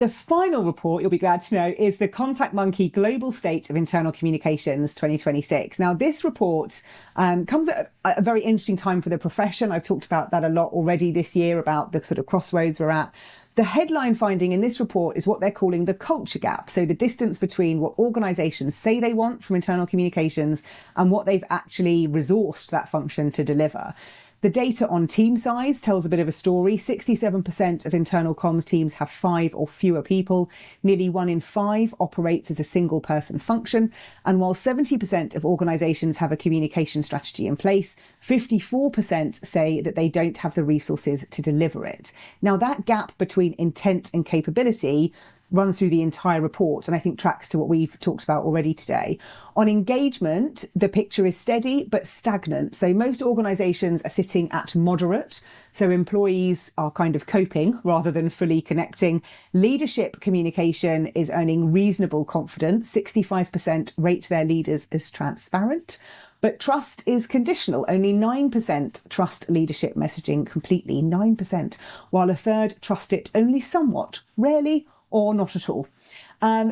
The final report, you'll be glad to know, is the Contact Monkey Global State of Internal Communications 2026. Now, this report comes at a very interesting time for the profession. I've talked about that a lot already this year, about the sort of crossroads we're at. The headline finding in this report is what they're calling the culture gap. So the distance between what organisations say they want from internal communications and what they've actually resourced that function to deliver. The data on team size tells a bit of a story. 67% of internal comms teams have 5 or fewer people. Nearly 1 in 5 operates as a single person function. And while 70% of organisations have a communication strategy in place, 54% say that they don't have the resources to deliver it. Now, that gap between intent and capability runs through the entire report, and I think tracks to what we've talked about already today. On engagement, the picture is steady but stagnant. So most organisations are sitting at moderate. So employees are kind of coping rather than fully connecting. Leadership communication is earning reasonable confidence. 65% rate their leaders as transparent. But trust is conditional. Only 9% trust leadership messaging completely, 9%, while a third trust it only somewhat, rarely, or not at all.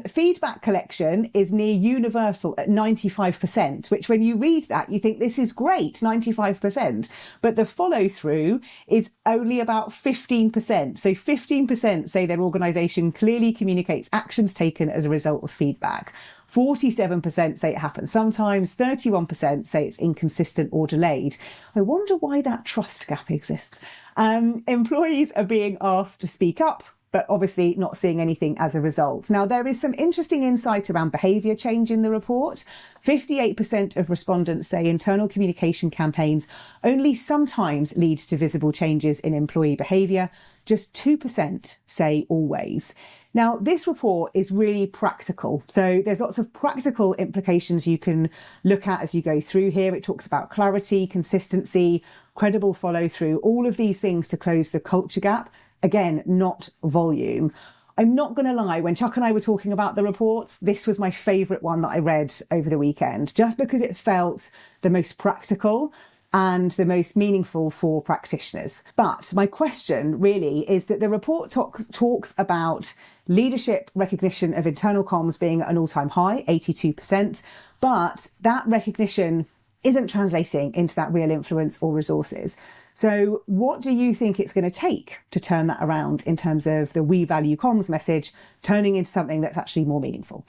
Feedback collection is near universal at 95%, which when you read that, you think this is great, 95%. But the follow through is only about 15%. So 15% say their organisation clearly communicates actions taken as a result of feedback. 47% say it happens sometimes. 31% say it's inconsistent or delayed. I wonder why that trust gap exists. Employees are being asked to speak up, but obviously not seeing anything as a result. Now, there is some interesting insight around behaviour change in the report. 58% of respondents say internal communication campaigns only sometimes lead to visible changes in employee behaviour. Just 2% say always. Now, this report is really practical. So there's lots of practical implications you can look at as you go through here. It talks about clarity, consistency, credible follow through, all of these things to close the culture gap. Again, not volume. I'm not going to lie, when Chuck and I were talking about the reports, this was my favourite one that I read over the weekend, just because it felt the most practical and the most meaningful for practitioners. But my question really is that the report talks about leadership recognition of internal comms being at an all-time high, 82%, but that recognition isn't translating into that real influence or resources. So what do you think it's going to take to turn that around in terms of the we value comms message turning into something that's actually more meaningful?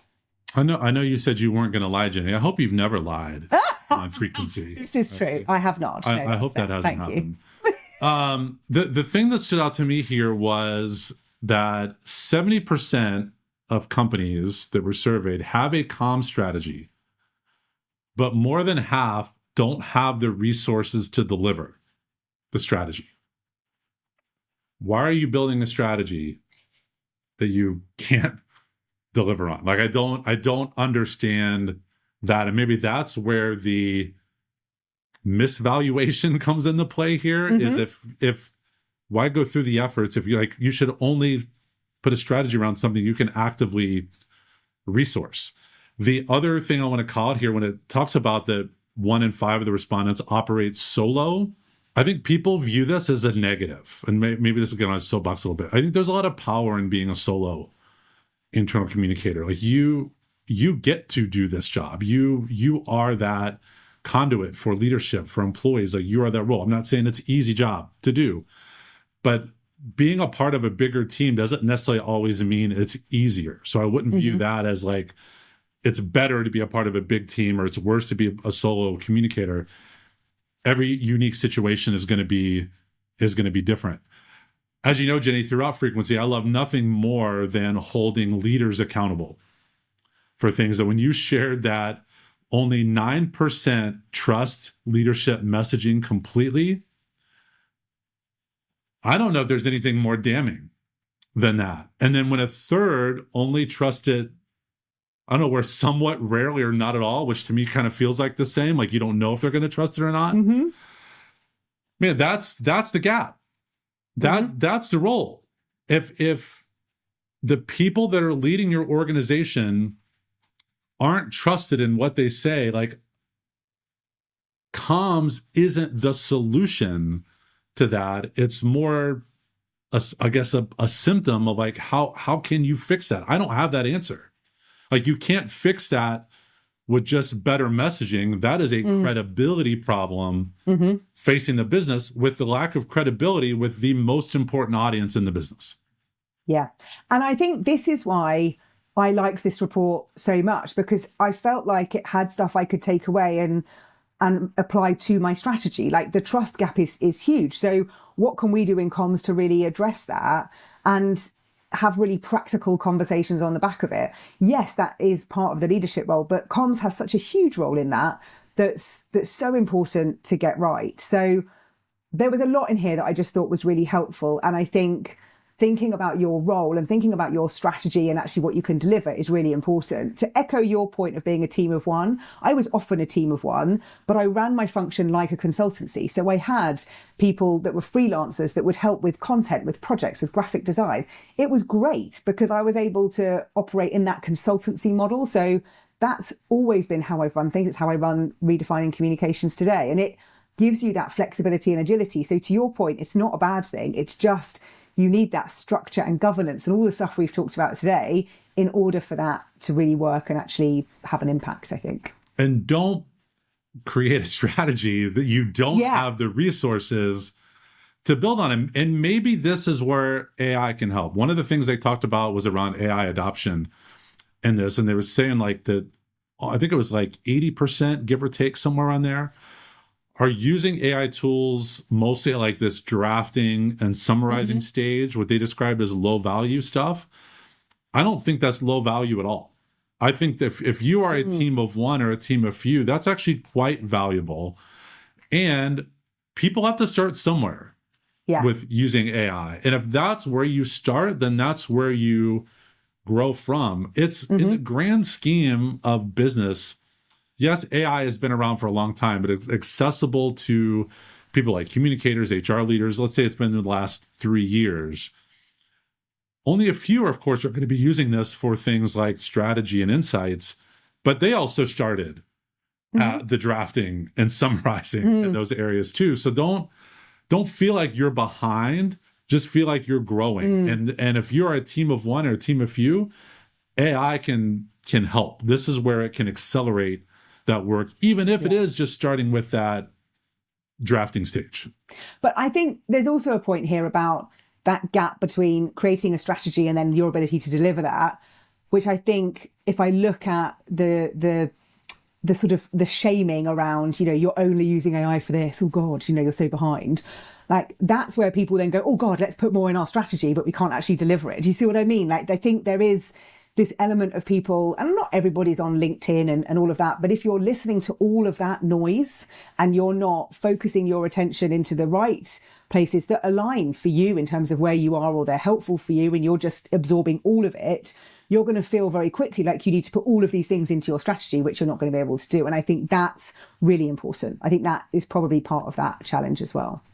I know you said you weren't going to lie, Jenny. I hope you've never lied on frequency. This is true. I have not. I hope that hasn't happened. The thing that stood out to me here was that 70% of companies that were surveyed have a comm strategy, but more than half don't have the resources to deliver the strategy. Why are you building a strategy that you can't deliver on? Like, I don't understand that. And maybe that's where the misvaluation comes into play here. Is if why go through the efforts if you should only put a strategy around something you can actively resource. The other thing I want to call it here, when it talks about that 1 in 5 of the respondents operate solo, I think people view this as a negative. And maybe this is going to soapbox a little bit. I think there's a lot of power in being a solo internal communicator. Like you get to do this job. You are that conduit for leadership, for employees. Like, you are that role. I'm not saying it's an easy job to do, but being a part of a bigger team doesn't necessarily always mean it's easier. So I wouldn't view that as like, it's better to be a part of a big team or it's worse to be a solo communicator. Every unique situation is going to be different. As you know, Jenny, throughout Frequency, I love nothing more than holding leaders accountable for things. That when you shared that only 9% trust leadership messaging completely, I don't know if there's anything more damning than that. And then when a third only trust it, I don't know, where somewhat rarely or not at all, which to me kind of feels like the same, like you don't know if they're going to trust it or not. Man, that's the gap. That's the role. If the people that are leading your organization aren't trusted in what they say, like, comms isn't the solution to that. It's more I guess a symptom of like how can you fix that? I don't have that answer. Like you can't fix that with just better messaging. That is a credibility problem facing the business, with the lack of credibility with the most important audience in the business. Yeah. And I think this is why I liked this report so much, because I felt like it had stuff I could take away and apply to my strategy. Like the trust gap is huge. So what can we do in comms to really address that and have really practical conversations on the back of it? Yes, that is part of the leadership role, but comms has such a huge role in that's so important to get right. So there was a lot in here that I just thought was really helpful. And I think thinking about your role and thinking about your strategy and actually what you can deliver is really important. To echo your point of being a team of one, I was often a team of one, but I ran my function like a consultancy. So I had people that were freelancers that would help with content, with projects, with graphic design. It was great because I was able to operate in that consultancy model. So that's always been how I've run things. It's how I run Redefining Communications today. And it gives you that flexibility and agility. So to your point, it's not a bad thing. It's just you need that structure and governance and all the stuff we've talked about today in order for that to really work and actually have an impact, I think. And don't create a strategy that you don't have the resources to build on. And maybe this is where AI can help. One of the things they talked about was around AI adoption in this. And they were saying like that, I think it was like 80%, give or take, somewhere on there, are using AI tools mostly at like this drafting and summarizing stage, what they described as low value stuff. I don't think that's low value at all. I think that if you are a team of one or a team of few, that's actually quite valuable. And people have to start somewhere with using AI. And if that's where you start, then that's where you grow from. It's in the grand scheme of business. Yes, AI has been around for a long time, but it's accessible to people like communicators, HR leaders. Let's say it's been in the last 3 years. Only a few, of course, are going to be using this for things like strategy and insights, but they also started the drafting and summarizing in those areas too. So don't feel like you're behind. Just feel like you're growing. And if you're a team of one or a team of few, AI can help. This is where it can accelerate that work, even if it is just starting with that drafting stage. But I think there's also a point here about that gap between creating a strategy and then your ability to deliver that, which I think if I look at the sort of the shaming around, you're only using AI for this, oh God, you're so behind. Like that's where people then go, oh God, let's put more in our strategy, but we can't actually deliver it. Do you see what I mean? Like I think there is this element of people, and not everybody's on LinkedIn and all of that, but if you're listening to all of that noise and you're not focusing your attention into the right places that align for you in terms of where you are or they're helpful for you, and you're just absorbing all of it, you're going to feel very quickly like you need to put all of these things into your strategy, which you're not going to be able to do. And I think that's really important. I think that is probably part of that challenge as well.